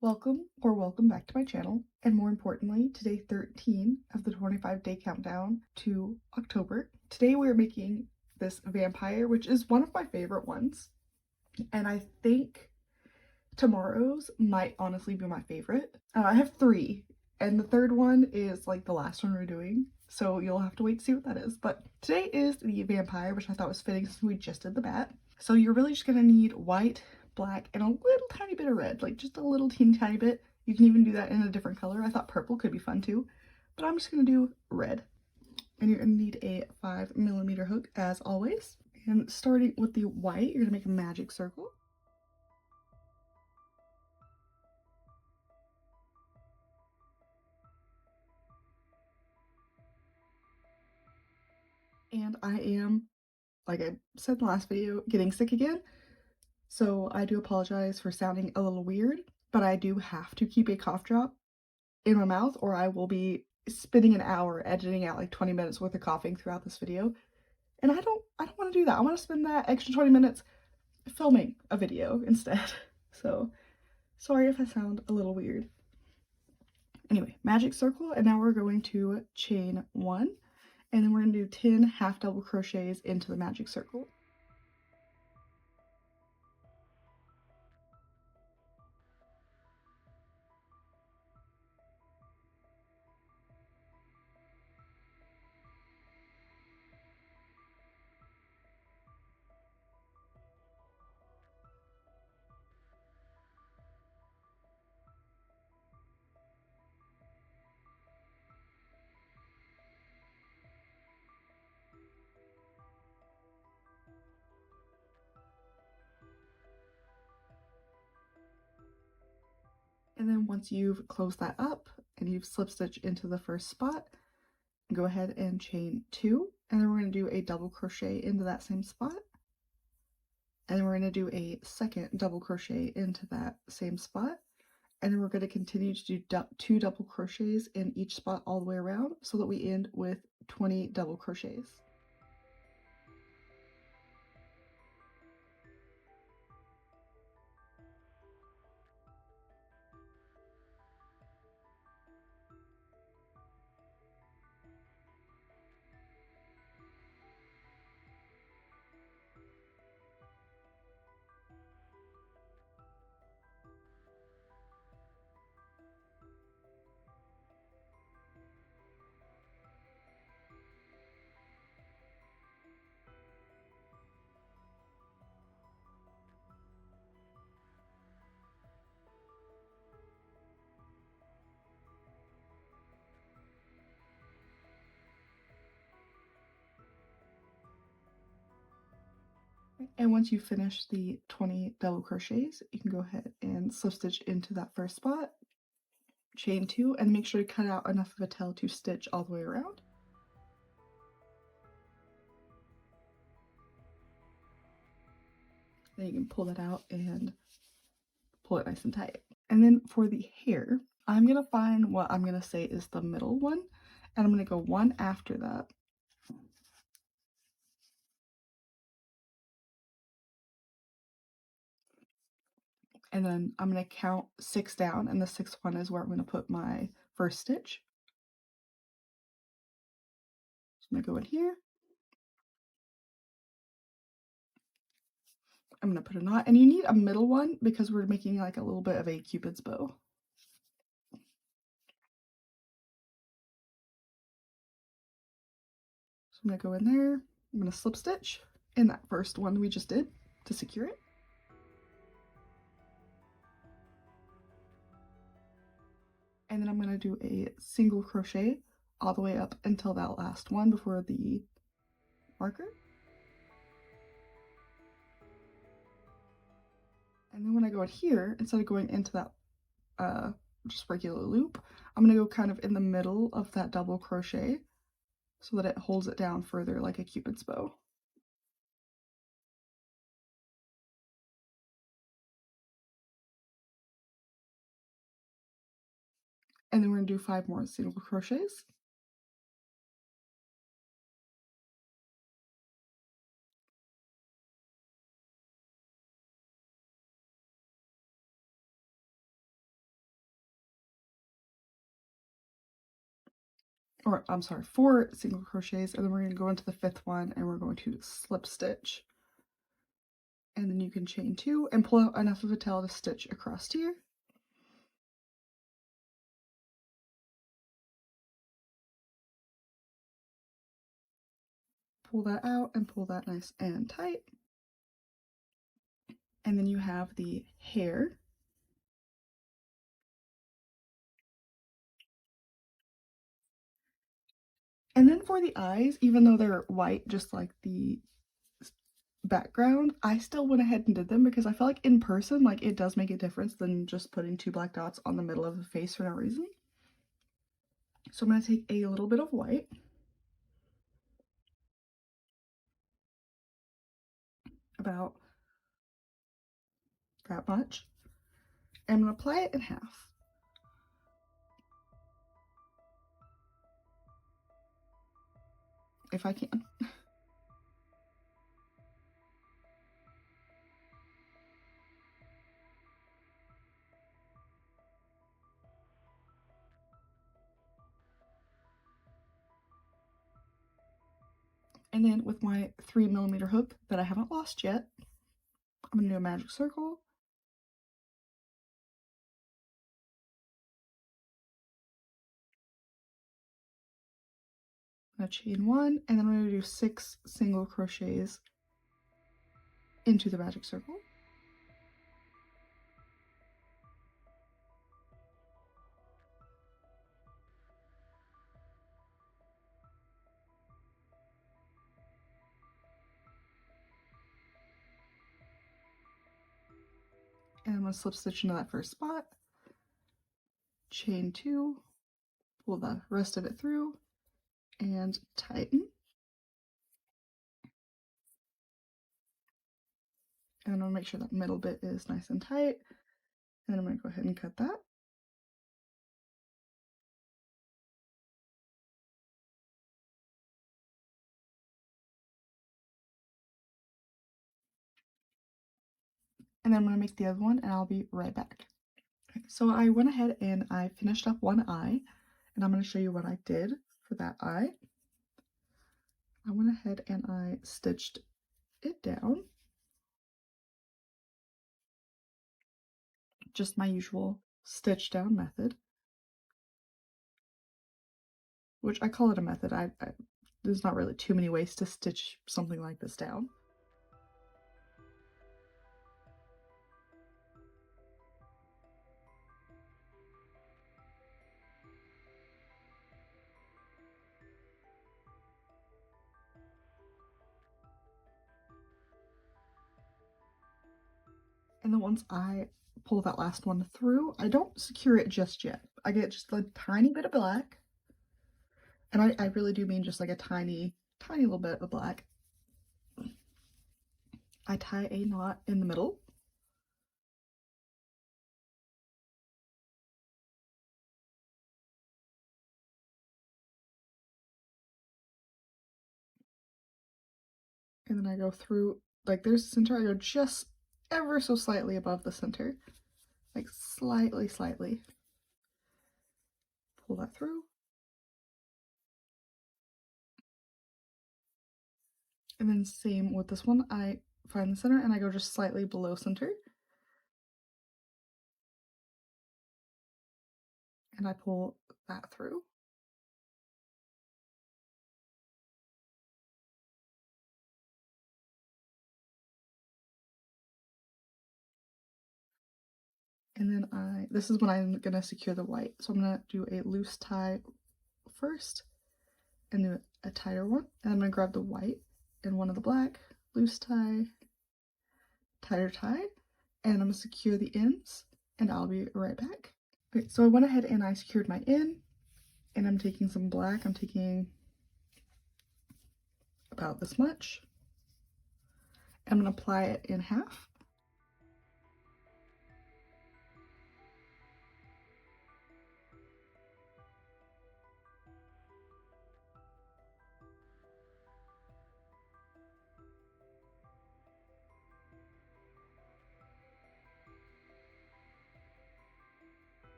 Welcome back to my channel, and more importantly, to day 13 of the 25-day countdown to October. Today we are making this vampire, which is one of my favorite ones, and I think tomorrow's might honestly be my favorite. I have three, and the third one is like the last one we're doing, so you'll have to wait to see what that is. But today is the vampire, which I thought was fitting since we just did the bat. So you're really just gonna need white, black, and a little tiny bit of red, like just a little teeny tiny bit. You can even do that in a different color. I thought purple could be fun too, but I'm just gonna do red. And you're gonna need a 5mm hook as always. And starting with the white, you're gonna make a magic circle. And I am, like I said in the last video, getting sick again. So I do apologize for sounding a little weird, but I do have to keep a cough drop in my mouth or I will be spending an hour editing out like 20 minutes worth of coughing throughout this video. And I don't want to do that. I want to spend that extra 20 minutes filming a video instead. So sorry if I sound a little weird. Anyway, magic circle, and now we're going to chain 1, and then we're going to do 10 half double crochets into the magic circle. And then once you've closed that up and you've slip stitched into the first spot, go ahead and chain 2, and then we're going to do a double crochet into that same spot. And then we're going to do a second double crochet into that same spot. And then we're going to continue to do 2 double crochets in each spot all the way around so that we end with 20 double crochets. And once you finish the 20 double crochets, you can go ahead and slip stitch into that first spot, chain 2, and make sure to cut out enough of a tail to stitch all the way around. Then you can pull that out and pull it nice and tight. And then for the hair, I'm going to find what I'm going to say is the middle one, and I'm going to go one after that. And then I'm going to count 6 down, and the 6th one is where I'm going to put my first stitch. So I'm going to go in here. I'm going to put a knot, and you need a middle one because we're making like a little bit of a Cupid's bow. So I'm going to go in there. I'm going to slip stitch in that first one we just did to secure it. And then I'm going to do a single crochet all the way up until that last one before the marker. And then when I go in here, instead of going into that just regular loop, I'm going to go kind of in the middle of that double crochet so that it holds it down further like a Cupid's bow. And then we're going to do 5 more single crochets. or I'm sorry, 4 single crochets, and then we're going to go into the 5th one and we're going to slip stitch. And then you can chain 2 and pull out enough of a tail to stitch across here. Pull that out and pull that nice and tight. And then you have the hair. And then for the eyes, even though they're white, just like the background, I still went ahead and did them because I feel like in person, like it does make a difference than just putting 2 black dots on the middle of the face for no reason. So I'm going to take a little bit of white, about that much, and I'm going to apply it in half. If I can. And then with my 3mm hook that I haven't lost yet, I'm going to do a magic circle. I'm going to chain 1, and then I'm going to do 6 single crochets into the magic circle. And I'm going to slip stitch into that first spot, chain 2, pull the rest of it through, and tighten. And I'm going to make sure that middle bit is nice and tight. And then I'm going to go ahead and cut that. And then I'm going to make the other one, and I'll be right back. Okay, so I went ahead and I finished up one eye, and I'm going to show you what I did for that eye. I went ahead and I stitched it down, just my usual stitch down method, which I call it a method. There's not really too many ways to stitch something like this down. And then once I pull that last one through, I don't secure it just yet. I get just a tiny bit of black. And I really do mean just like a tiny, tiny little bit of black. I tie a knot in the middle. And then I go through, like there's the center, I go just ever so slightly above the center. Like slightly, slightly. Pull that through. And then same with this one, I find the center and I go just slightly below center. And I pull that through. And then this is when I'm gonna secure the white. So I'm gonna do a loose tie first and do a tighter one. And I'm gonna grab the white and one of the black, loose tie, tighter tie, and I'm gonna secure the ends, and I'll be right back. Okay, so I went ahead and I secured my end, and I'm taking some black. I'm taking about this much. I'm gonna apply it in half.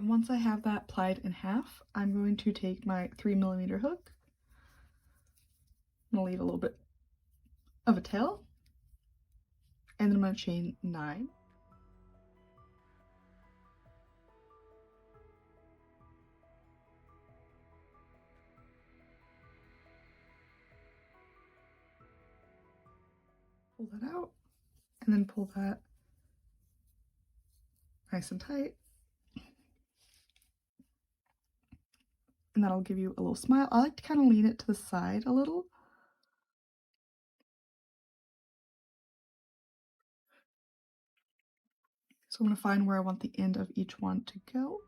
And once I have that plied in half, I'm going to take my 3mm hook. I'm gonna leave a little bit of a tail, and then I'm gonna chain 9. Pull that out, and then pull that nice and tight. And that'll give you a little smile. I like to kind of lean it to the side a little. So I'm going to find where I want the end of each one to go.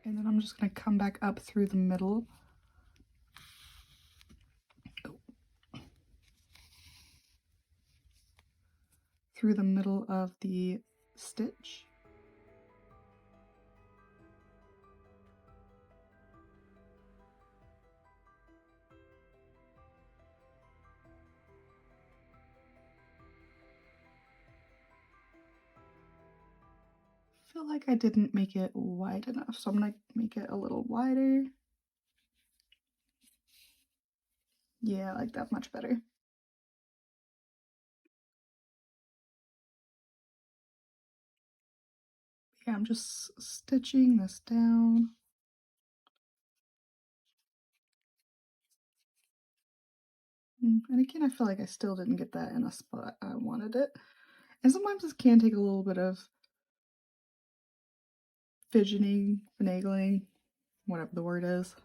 And then I'm just going to come back up through the middle. Through the middle of the stitch. I feel like I didn't make it wide enough, so I'm going to make it a little wider. Yeah, I like that much better. Yeah, I'm just stitching this down. And again, I feel like I still didn't get that in a spot I wanted it. And sometimes this can take a little bit of fidgeting, finagling, whatever the word is.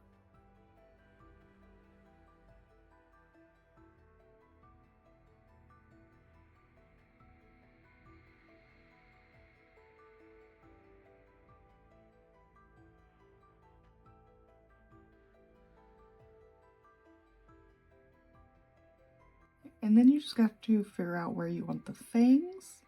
And then you just have to figure out where you want the fangs.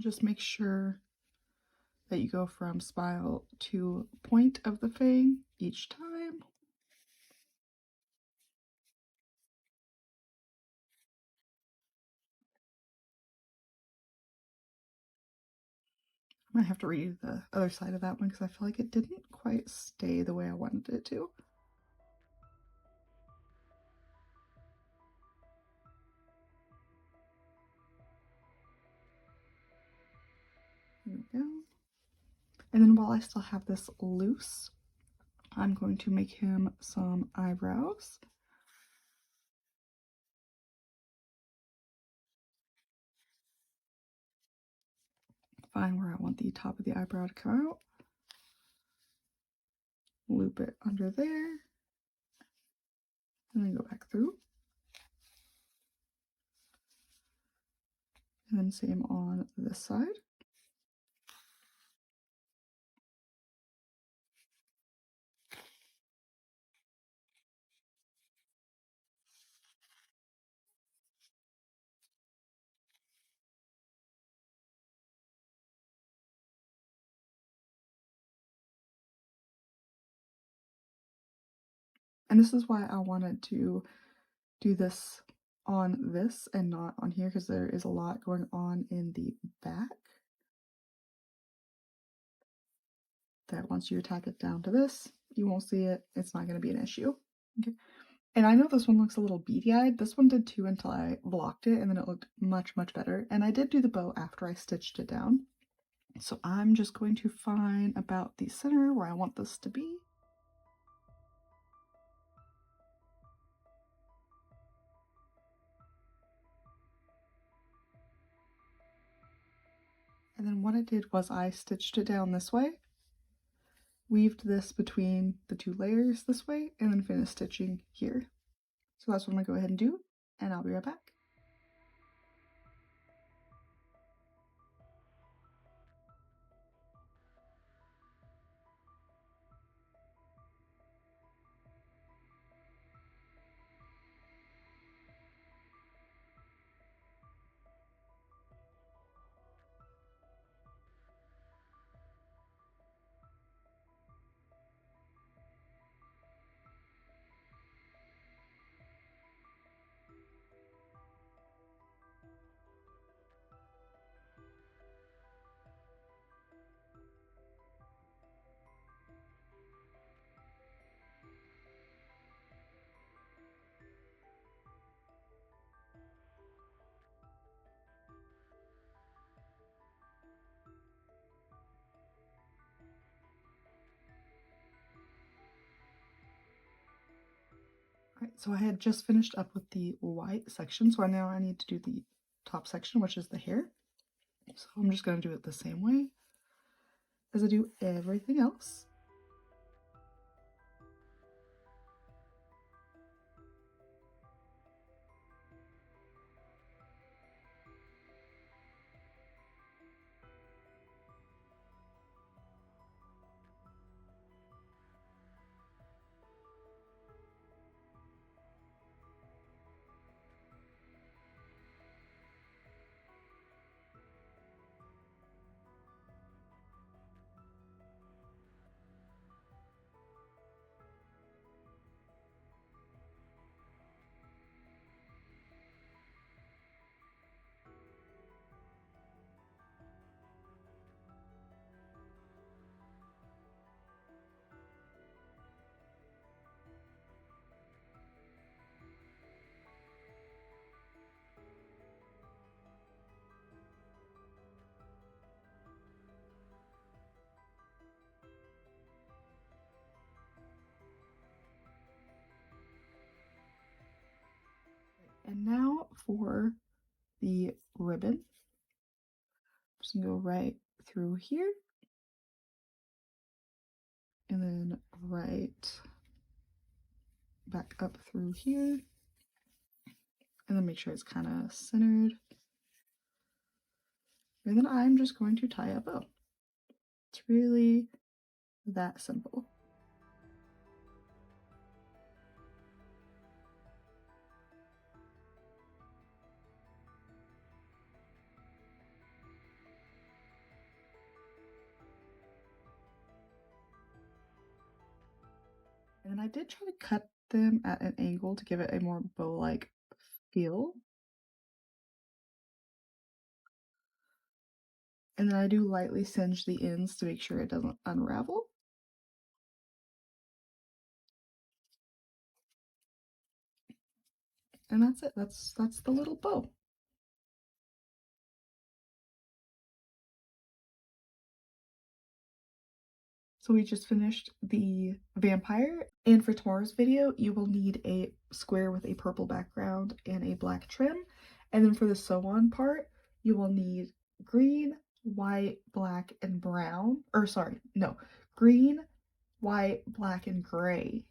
Just make sure that you go from spile to point of the fang each time. I might have to redo the other side of that one because I feel like it didn't quite stay the way I wanted it to. There we go. And then while I still have this loose, I'm going to make him some eyebrows. Find where I want the top of the eyebrow to come out. Loop it under there. And then go back through. And then same on this side. And this is why I wanted to do this on this and not on here, because there is a lot going on in the back that once you tack it down to this, you won't see it. It's not going to be an issue. Okay. And I know this one looks a little beady-eyed. This one did too until I blocked it, and then it looked much, much better. And I did do the bow after I stitched it down. So I'm just going to find about the center where I want this to be. And then what I did was I stitched it down this way, weaved this between the two layers this way, and then finished stitching here. So that's what I'm going to go ahead and do, and I'll be right back. Alright, so I had just finished up with the white section, so now I need to do the top section, which is the hair. So I'm just going to do it the same way as I do everything else. And now for the ribbon. Just gonna go right through here and then right back up through here, and then make sure it's kind of centered. And then I'm just going to tie a bow. It's really that simple. And then I did try to cut them at an angle to give it a more bow-like feel. And then I do lightly singe the ends to make sure it doesn't unravel. And that's it. That's the little bow. So we just finished the vampire, and for tomorrow's video you will need a square with a purple background and a black trim, and then for the sew on part you will need green, white, black, and brown, or sorry, no, green, white, black, and gray,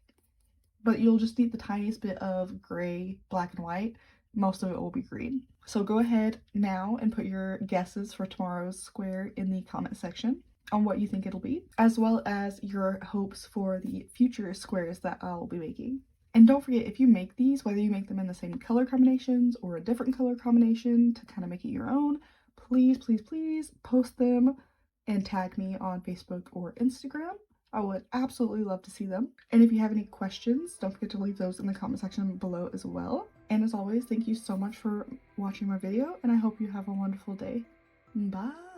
but you'll just need the tiniest bit of gray, black, and white. Most of it will be green. So go ahead now and put your guesses for tomorrow's square in the comment section on what you think it'll be, as well as your hopes for the future squares that I'll be making. And don't forget, if you make these, whether you make them in the same color combinations or a different color combination to kind of make it your own, please, please, please post them and tag me on Facebook or Instagram. I would absolutely love to see them. And if you have any questions, don't forget to leave those in the comment section below as well. And as always, thank you so much for watching my video, and I hope you have a wonderful day. Bye!